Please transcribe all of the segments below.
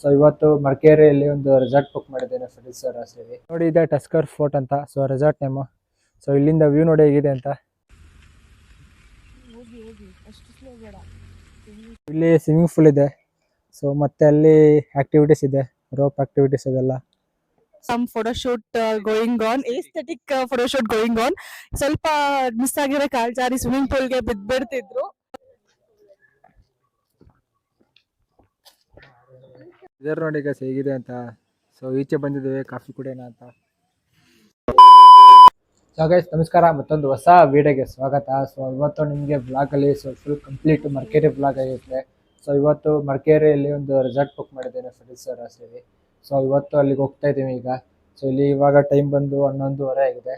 So ಇವತ್ತು ಮಡಿಕೇರಿಯಲ್ಲಿ ಒಂದು ರೆಸಾರ್ಟ್ ಬುಕ್ ಮಾಡಿದ್ದೇನೆ ಫ್ರೆಂಡ್ಸ್ ಅವರ ಸೇರಿ. ನೋಡಿ ಇದೆ ಟಸ್ಕರ್ ಫೋರ್ಟ್ ಅಂತ. So resort name. ಸೊ ಇಲ್ಲಿಂದ ವ್ಯೂ ನೋಡಿ ಹೇಗಿದೆ ಅಂತ. ಇಲ್ಲಿ ಸ್ವಿಮ್ಮಿಂಗ್ ಪೂಲ್ ಇದೆ. ಸೊ ಮತ್ತೆ ಅಲ್ಲಿ ಆಕ್ಟಿವಿಟೀಸ್ ಇದೆ, ರೋಪ್ ಆಕ್ಟಿವಿಟೀಸ್ ಅದೆಲ್ಲ. Some photoshoot going on, aesthetic photoshoot going on. ಸ್ವಲ್ಪ ಮಿಸ್ ಆಗಿರೋ ಕಾಲ್ಜಾರಿ ಸ್ವಿಮ್ಮಿಂಗ್ ಪೂಲ್ಗೆ ಬಿದ್ಬಿಡ್ತಿದ್ರು. ಇದರ ನೋಡಿ ಗೈಸ್ ಹೇಗಿದೆ ಅಂತ. ಸೊ ಈಚೆ ಬಂದಿದ್ದೇವೆ ಕಾಫಿ ಕುಡಿಯೋಣ ಅಂತ. ಸೊ ಗೈಸ್ ನಮಸ್ಕಾರ, ಮತ್ತೊಂದು ಹೊಸ ವಿಡಿಯೋಗೆ ಸ್ವಾಗತ. ಸೊ ಇವತ್ತು ನಿಮಗೆ ಬ್ಲಾಗಲ್ಲಿ ಫುಲ್ ಕಂಪ್ಲೀಟ್ ಮಡಿಕೇರಿ ಬ್ಲಾಗ್ ಆಗಿರುತ್ತೆ. ಸೊ ಇವತ್ತು ಮಡಿಕೇರಿಯಲ್ಲಿ ಒಂದು ರೆಸಾರ್ಟ್ ಬುಕ್ ಮಾಡಿದ್ದೇನೆ ಫ್ರೆಂಡ್ಸ್ ಅವರ ಸೇರಿ. ಸೊ ಇವತ್ತು ಅಲ್ಲಿಗೆ ಹೋಗ್ತಾ ಇದ್ದೀವಿ ಈಗ. ಸೊ ಇಲ್ಲಿ ಇವಾಗ ಟೈಮ್ ಬಂದು 11:30 ಆಗಿದೆ.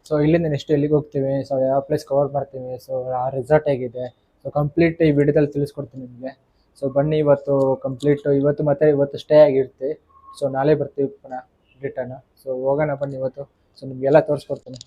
ಸೊ ಇಲ್ಲಿಂದ ನೆಕ್ಸ್ಟ್ ಎಲ್ಲಿಗೆ ಹೋಗ್ತೀವಿ, ಸೊ ಯಾವ ಪ್ಲೇಸ್ ಕವರ್ ಮಾಡ್ತೀವಿ, ಸೊ ಆ ರೆಸಾರ್ಟ್ ಹೇಗಿದೆ, ಸೊ ಕಂಪ್ಲೀಟ್ ಈ ವಿಡಿಯೋದಲ್ಲಿ ತಿಳಿಸ್ಕೊಡ್ತೀನಿ ನಿಮಗೆ. ಸೊ ಬನ್ನಿ ಇವತ್ತು ಕಂಪ್ಲೀಟ್ ಇವತ್ತು ಸ್ಟೇ ಆಗಿರ್ತೀವಿ. ಸೊ ನಾಳೆ ಬರ್ತೀವಿ ಪುನಃ ರಿಟರ್ನ್. ಸೊ ಹೋಗೋಣ ಬನ್ನಿ ಇವತ್ತು. ಸೊ ನಿಮಗೆಲ್ಲ ತೋರಿಸ್ಕೊಡ್ತೀನಿ.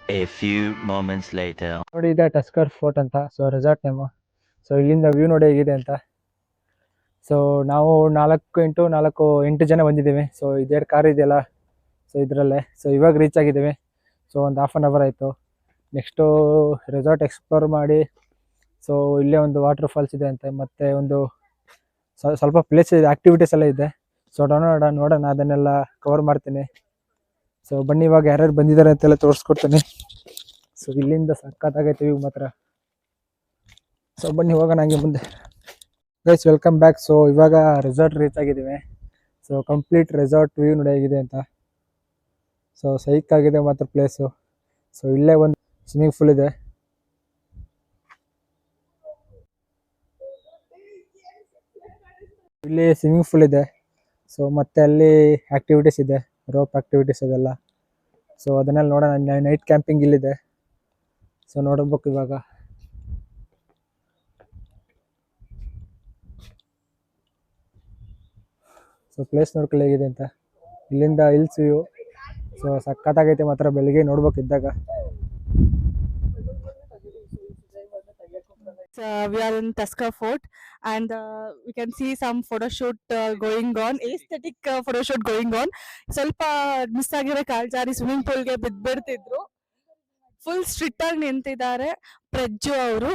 A few moments later. ನೋಡಿ ಇದೆ ಟಸ್ಕರ್ ಫೋರ್ಟ್ ಅಂತ. So resort name. ಸೊ ಇಲ್ಲಿಂದ ವ್ಯೂ ನೋಡಿ ಹೇಗಿದೆ ಅಂತ. ಸೊ ನಾವು 8 ಜನ ಬಂದಿದ್ದೀವಿ. ಸೊ ಇದೆರಡು ಕಾರ್ ಇದೆಯಲ್ಲ, ಸೊ ಇದರಲ್ಲೇ. ಸೊ ಇವಾಗ ರೀಚ್ ಆಗಿದ್ದೀವಿ. ಸೊ ಒಂದು ಹಾಫ್ ಆನ್ ಅವರ್ ಆಯಿತು. ನೆಕ್ಸ್ಟು ರೆಸಾರ್ಟ್ ಎಕ್ಸ್ಪ್ಲೋರ್ ಮಾಡಿ, ಸೊ ಇಲ್ಲೇ ಒಂದು ವಾಟರ್ ಫಾಲ್ಸ್ ಇದೆ ಅಂತೆ, ಮತ್ತು ಒಂದು ಸ್ವಲ್ಪ ಪ್ಲೇಸ್ ಇದೆ, ಆ್ಯಕ್ಟಿವಿಟೀಸ್ ಎಲ್ಲ ಇದೆ. ಸೊ ನೋಡೋಣ ಅದನ್ನೆಲ್ಲ ಕವರ್ ಮಾಡ್ತೀನಿ. ಸೊ ಬನ್ನಿ ಇವಾಗ ಯಾರ್ಯಾರು ಬಂದಿದ್ದಾರೆ ಅಂತೆಲ್ಲ ತೋರಿಸ್ಕೊಡ್ತೀನಿ. ಸೊ ಇಲ್ಲಿಂದ ಸಕ್ಕತ್ತಾಗೈತೆ ವ್ಯೂ ಮಾತ್ರ. ಸೊ ಬನ್ನಿ ಹೋಗೋಣ ಹಂಗೆ ಮುಂದೆ. Guys welcome back. ಸೊ ಇವಾಗ ರೆಸಾರ್ಟ್ ರೀಚ್ ಆಗಿದ್ದೀವಿ. ಸೊ ಕಂಪ್ಲೀಟ್ ರೆಸಾರ್ಟ್ ವ್ಯೂ ನೋಡಿ ಹೇಗಿದೆ ಅಂತ. ಸೊ ಸೈಕ್ ಆಗಿದೆ ಮಾತ್ರ ಪ್ಲೇಸು. ಸೊ ಇಲ್ಲೇ ಒಂದು ಸ್ವಿಮ್ಮಿಂಗ್ ಪೂಲ್ ಇದೆ. ಇಲ್ಲಿ ಸ್ವಿಮ್ಮಿಂಗ್ ಪೂಲ್ ಇದೆ. ಸೊ ಮತ್ತೆ ಅಲ್ಲಿ ಆ್ಯಕ್ಟಿವಿಟೀಸ್ ಇದೆ, ರೋಪ್ ಆಕ್ಟಿವಿಟೀಸ್ ಅದೆಲ್ಲ. ಸೊ ಅದನ್ನೆಲ್ಲ ನೋಡೋಣ. ನೈಟ್ ಕ್ಯಾಂಪಿಂಗ್ ಇಲ್ಲಿದೆ. ಸೊ ನೋಡಬೇಕು ಇವಾಗ. ಸೊ ಪ್ಲೇಸ್ ನೋಡ್ಕೊಳ್ಳಿ ಹೇಗಿದೆ ಅಂತ. ಇಲ್ಲಿಂದ ಹಿಲ್ಸ್ ವ್ಯೂ. ಸೊ ಸಕ್ಕತ್ತಾಗೈತೆ ಮಾತ್ರ, ಬೆಳಿಗ್ಗೆ ನೋಡ್ಬೇಕಿದ್ದಾಗ. We are in Tusker Fort and we can see some photoshoot going on, aesthetic photoshoot going on. ಸ್ವಲ್ಪ ಮಿಸ್ ಆಗಿರೋ ಕಾಲ್ಜಾರಿ ಸ್ವಿಮ್ಮಿಂಗ್ ಪೂಲ್ಗೆ ಬಿದ್ಬಿಡ್ತಿದ್ರು. ಫುಲ್ ಸ್ಟ್ರಿಕ್ಟ್ ಆಗಿ ನಿಂತಿದ್ದಾರೆ ಪ್ರಜ್ಜು ಅವರು.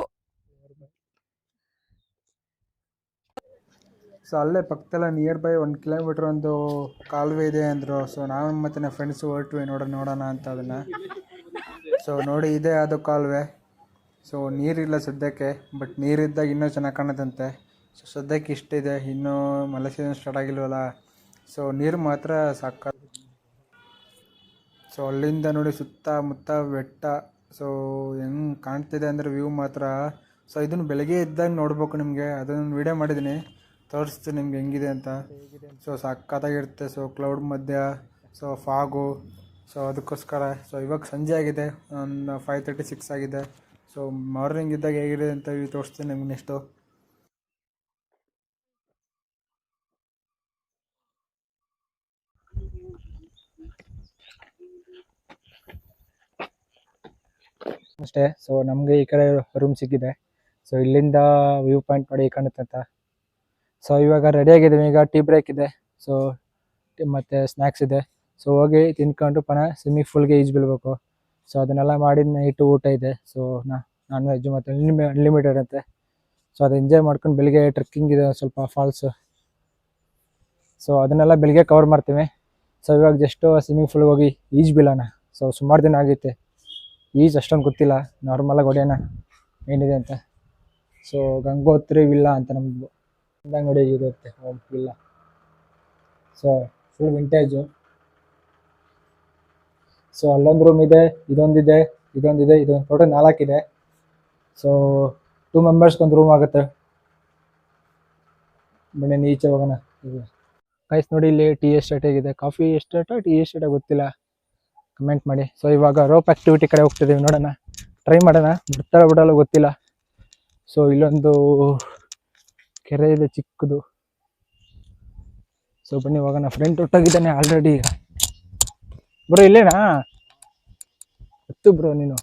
ಸೊ ಅಲ್ಲೇ ಪಕ್ಕದಲ್ಲ ನಿಯರ್ ಬೈ 1 ಕಿಲೋಮೀಟ್ರ್ ಒಂದು ಕಾಲುವೆ ಇದೆ ಅಂದರು. ಸೊ ನಾವು ಮತ್ತು ನನ್ನ ಫ್ರೆಂಡ್ಸು ಹೊರಟ್ವಿ ನೋಡೋಣ ಅಂತ ಅದನ್ನು. ಸೊ ನೋಡಿ ಇದೆ ಅದು ಕಾಲುವೆ. ಸೊ ನೀರಿಲ್ಲ ಸದ್ಯಕ್ಕೆ, ಬಟ್ ನೀರಿದ್ದಾಗ ಇನ್ನೂ ಚೆನ್ನಾಗಿ ಕಾಣುತ್ತಂತೆ. ಸೊ ಸದ್ಯಕ್ಕೆ ಇಷ್ಟಿದೆ, ಇನ್ನೂ ಮಳೆ ಸೀಸನ್ ಸ್ಟಾರ್ಟ್ ಆಗಿಲ್ವಲ್ಲ. ಸೊ ನೀರು ಮಾತ್ರ ಸಾಕ. ಸೊ ಅಲ್ಲಿಂದ ನೋಡಿ ಸುತ್ತಮುತ್ತ ಬೆಟ್ಟ. ಸೊ ಹೆಂಗೆ ಕಾಣ್ತಿದೆ ಅಂದರೆ ವ್ಯೂ ಮಾತ್ರ. ಸೊ ಇದನ್ನು ಬೆಳಗ್ಗೆ ಇದ್ದಾಗ ನೋಡ್ಬೇಕು ನಿಮಗೆ. ಅದನ್ನು ವೀಡಿಯೋ ಮಾಡಿದ್ದೀನಿ, ತೋರಿಸ್ತೀನಿ ನಿಮ್ಗೆ ಹೆಂಗಿದೆ ಅಂತ. ಸೊ ಸಕ್ಕತ್ತಾಗಿರುತ್ತೆ. ಸೊ ಕ್ಲೌಡ್ ಮಧ್ಯ, ಸೊ ಫಾಗು. ಸೊ ಅದಕ್ಕೋಸ್ಕರ. ಸೊ ಇವಾಗ ಸಂಜೆ ಆಗಿದೆ, ಒಂದು 5:36 ಆಗಿದೆ. ಸೊ ಮಾರ್ನಿಂಗ್ ಇದ್ದಾಗ ಹೇಗಿದೆ ಅಂತ ತೋರಿಸ್ತೀನಿ ನಿಮ್ಗೆ ನೆಕ್ಸ್ಟು. ಅಷ್ಟೇ. ಸೊ ನಮಗೆ ಈ ಕಡೆ ರೂಮ್ ಸಿಕ್ಕಿದೆ. ಸೊ ಇಲ್ಲಿಂದ ವ್ಯೂ ಪಾಯಿಂಟ್ ನೋಡಿ ಕಾಣುತ್ತೆ ಅಂತ. ಸೊ ಇವಾಗ ರೆಡಿ ಆಗಿದ್ದೀವಿ. ಈಗ ಟೀ ಬ್ರೇಕ್ ಇದೆ. ಸೊ ಮತ್ತು ಸ್ನ್ಯಾಕ್ಸ್ ಇದೆ. ಸೊ ಹೋಗಿ ತಿನ್ಕೊಂಡು ಪುನಃ ಸ್ವಿಮ್ಮಿಂಗ್ ಪೂಲ್ಗೆ ಈಜು ಬೀಳಬೇಕು. ಸೊ ಅದನ್ನೆಲ್ಲ ಮಾಡಿ ನೈಟು ಊಟ ಇದೆ. ಸೊ ನಾನ್ ವೆಜ್ಜು ಮತ್ತು ಅನ್ಲಿಮಿಟೆಡ್ ಅಂತೆ. ಸೊ ಅದು ಎಂಜಾಯ್ ಮಾಡ್ಕೊಂಡು ಬೆಳಿಗ್ಗೆ ಟ್ರೆಕ್ಕಿಂಗ್ ಇದೆ ಸ್ವಲ್ಪ ಫಾಲ್ಸು. ಸೊ ಅದನ್ನೆಲ್ಲ ಬೆಳಿಗ್ಗೆ ಕವರ್ ಮಾಡ್ತೀವಿ. ಸೊ ಇವಾಗ ಜಸ್ಟು ಸ್ವಿಮ್ಮಿಂಗ್ ಪೂಲ್ಗೆ ಹೋಗಿ ಈಜು ಬೀಳೋಣ. ಸೊ ಸುಮಾರು ದಿನ ಆಗೈತೆ ಈಜು ಅಷ್ಟೊಂದು ಗೊತ್ತಿಲ್ಲ, ನಾರ್ಮಲಾಗಿ ಹೊಡೆಯೋಣ ಏನಿದೆ ಅಂತ. ಸೊ ಗಂಗೋತ್ರಿ ವಿಲ್ಲಾ ಅಂತ ನಮ್ಮದು ಅಂದಾಗ ನೋಡಿ ಇರುತ್ತೆ villa. So full vintage. So ಅಲ್ಲೊಂದು ರೂಮ್ ಇದೆ, ಇದೊಂದು ಟೋಟಲ್ 4 ಇದೆ. ಸೊ 2 ಮೆಂಬರ್ಸ್ಗೆ ಒಂದು ರೂಮ್ ಆಗುತ್ತೆ. ಬನ್ನಿ ಈಚೆ ಹೋಗೋಣ. ಗೈಸ್ ನೋಡಿ ಇಲ್ಲಿ ಟೀ ಎಸ್ಟೇಟ್ ಆಗಿದೆ. ಕಾಫಿ ಎಸ್ಟೇಟೋ ಟೀ ಎಸ್ಟೇಟೋ ಗೊತ್ತಿಲ್ಲ, ಕಮೆಂಟ್ ಮಾಡಿ. ಸೊ ಇವಾಗ ರೋಪ್ ಆ್ಯಕ್ಟಿವಿಟಿ ಕಡೆ ಹೋಗ್ತಿದ್ದೀವಿ, ನೋಡೋಣ, ಟ್ರೈ ಮಾಡೋಣ, ಬಿಡಲ್ಲ ಗೊತ್ತಿಲ್ಲ. ಸೊ ಇಲ್ಲೊಂದು ಕೆರೆ ಇದೆ ಚಿಕ್ಕದು. ಸೊ ಬನ್ನಿ ಹೋಗೋಣ. ಫ್ರೆಂಡ್ ಹೊಟ್ಟೋಗಿದ್ದಾನೆ ಆಲ್ರೆಡಿ. ಈಗ ಬ್ರೋ ಇಲ್ಲೇನಾ? ಹತ್ತು ಬ್ರೋ ನೀನು.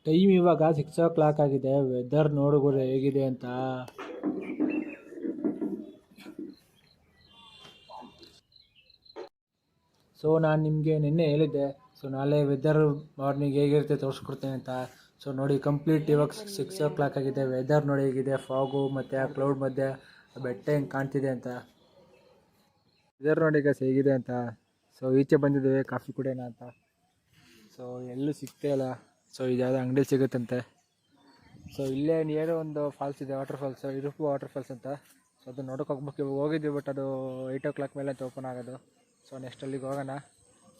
ಟೈಮ್ ಇವಾಗ 6 o'clock ಆಗಿದೆ. ವೆದರ್ ನೋಡುಗುರು ಹೇಗಿದೆ ಅಂತ. ಸೊ ನಾನು ನಿಮಗೆ ನಿನ್ನೆ ಹೇಳಿದ್ದೆ, ಸೊ ನಾಳೆ ವೆದರ್ ಮಾರ್ನಿಂಗ್ ಹೇಗಿರುತ್ತೆ ತೋರಿಸ್ಕೊಡ್ತೇನೆ ಅಂತ. ಸೊ ನೋಡಿ ಕಂಪ್ಲೀಟ್ ಇವಾಗ 6 o'clock ಆಗಿದೆ. ವೆದರ್ ನೋಡಿ ಹೇಗಿದೆ, ಫಾಗು ಮತ್ತು ಆ ಕ್ಲೌಡ್ ಮಧ್ಯೆ ಬೆಟ್ಟ ಹೆಂಗೆ ಕಾಣ್ತಿದೆ ಅಂತ. ವೆದರ್ ನೋಡಿ ಈಗ ಹೇಗಿದೆ ಅಂತ. ಸೊ ಈಚೆ ಬಂದಿದ್ದೇವೆ ಕಾಫಿ ಕುಡಿಯೋಣ ಅಂತ. ಸೊ ಎಲ್ಲೂ ಸಿಗ್ತೇ ಇಲ್ಲ. ಸೊ ಇದು ಯಾವುದೋ ಅಂಗಡಿ ಸಿಗುತ್ತಂತೆ. ಸೊ ಇಲ್ಲೇ ನಿಯರ್ ಒಂದು ಫಾಲ್ಸ್ ಇದೆ, ವಾಟರ್ ಫಾಲ್ಸ್, ಇರುಪು ವಾಟರ್ ಫಾಲ್ಸ್ ಅಂತ. ಸೊ ಅದು ನೋಡೋಕೆ ಹೋಗ್ಬೇಕು. ಇವಾಗ ಹೋಗಿದ್ವಿ, ಬಟ್ ಅದು 8 o'clock ಮೇಲೆ ಅಂತ ಓಪನ್ ಆಗೋದು. ಸೊ ನೆಕ್ಸ್ಟ್ ಅಲ್ಲಿಗೆ ಹೋಗೋಣ.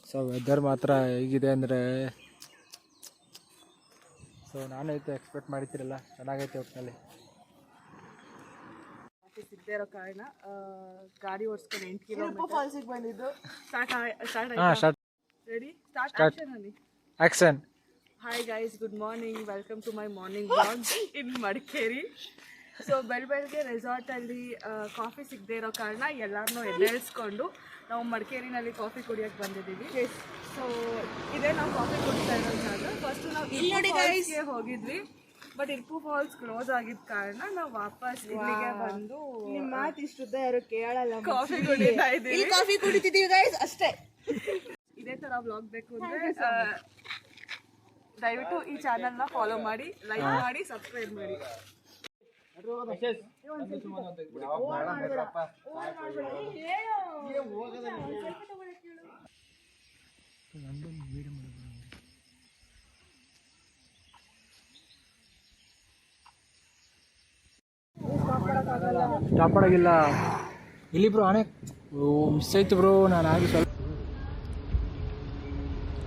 ಸೊ ವೆದರ್ ಮಾತ್ರ ಹೇಗಿದೆ ಅಂದರೆ, ಸೊ ನಾನೈತೆ ಎಕ್ಸ್ಪೆಕ್ಟ್ ಮಾಡಿರ್ತಿರಲ್ಲ, ಚೆನ್ನಾಗೈತೆ ಒಟ್ಟಿನಲ್ಲಿ. ಸಿಗದೆ ಇರೋ ಕಾರಣ ಗಾಡಿ ಓಡಿಸ್ಕೊಂಡು 8 ಕಿಲೋಮೀಟರ್ ಫಾಲ್ಸಿಗೆ ಬಂದಿದ್ದು. ಸ್ಟಾರ್ಟ್ ರೆಡಿ ಸ್ಟಾರ್ಟ್ ಆಕ್ಷನ್ ಅಲ್ಲಿ action. Hi guys, good morning, welcome to my morning vlog in Madikeri. So ಬೆಳಗ್ಗೆ ರೆಸಾರ್ಟಲ್ಲಿ ಕಾಫಿ ಸಿಗದೆ ಇರೋ ಕಾರಣ ಎಲ್ಲರನ್ನೂ ಎದ್ದೇಳಿಸ್ಕೊಂಡು ನಾವು ಮಡಿಕೇರಿನಲ್ಲಿ ಕಾಫಿ ಕುಡಿಯೋಕ್ಕೆ ಬಂದಿದ್ದೀವಿ. ಸೊ ಇದೇ ನಾವು ಕಾಫಿ ಕುಡಿತಾ ಇರೋ ಜಾಗ. ಫಸ್ಟು ನಾವು ಇಲ್ಲಿಗೆ ಹೋಗಿದ್ವಿ, ಬಟ್ ಇರ್ಪು ಫಾಲ್ಸ್ ಕ್ಲೋಸ್ ಆಗಿದ್ದ ಕಾರಣ ನಾವು ವಾಪಸ್ ಇಲ್ಲಿಗೆ ಬಂದು ನಿಮ್ಮ ಮಾತು ಇಷ್ಟುದ್ದ ಯಾರು ಕೇಳಲ್ಲ. ಕಾಫಿ ಕುಡಿತಾ ಇದ್ದೀವಿ. ಕಾಫಿ ಕುಡಿತಿದ್ದೀವಿ ಗೈಸ್ ಅಷ್ಟೇ. ಇದೇ ಥರ ವ್ಲಾಗ್ ಬೇಕು ಅಂದರೆ ದಯವಿಟ್ಟು ಈ ಚಾನಲ್ನ ಫಾಲೋ ಮಾಡಿ, ಲೈಕ್ ಮಾಡಿ, ಸಬ್ಸ್ಕ್ರೈಬ್ ಮಾಡಿ. ಸ್ಟಾಪ್ ಮಾಡೋಗಿಲ್ಲ ಇಲ್ಲಿ ಬ್ರೋ. ಆನೆ ಮಿಸ್ ಆಯ್ತು ಬ್ರೋ. ನಾನು ಆಗಿ ಸ್ವಲ್ಪ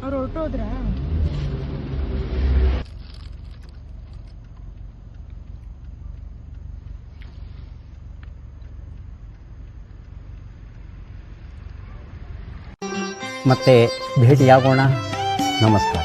ಅವ್ರು ಹೊರಟೋದ್ರ. ಮತ್ತೆ ಭೇಟಿಯಾಗೋಣ. ನಮಸ್ಕಾರ.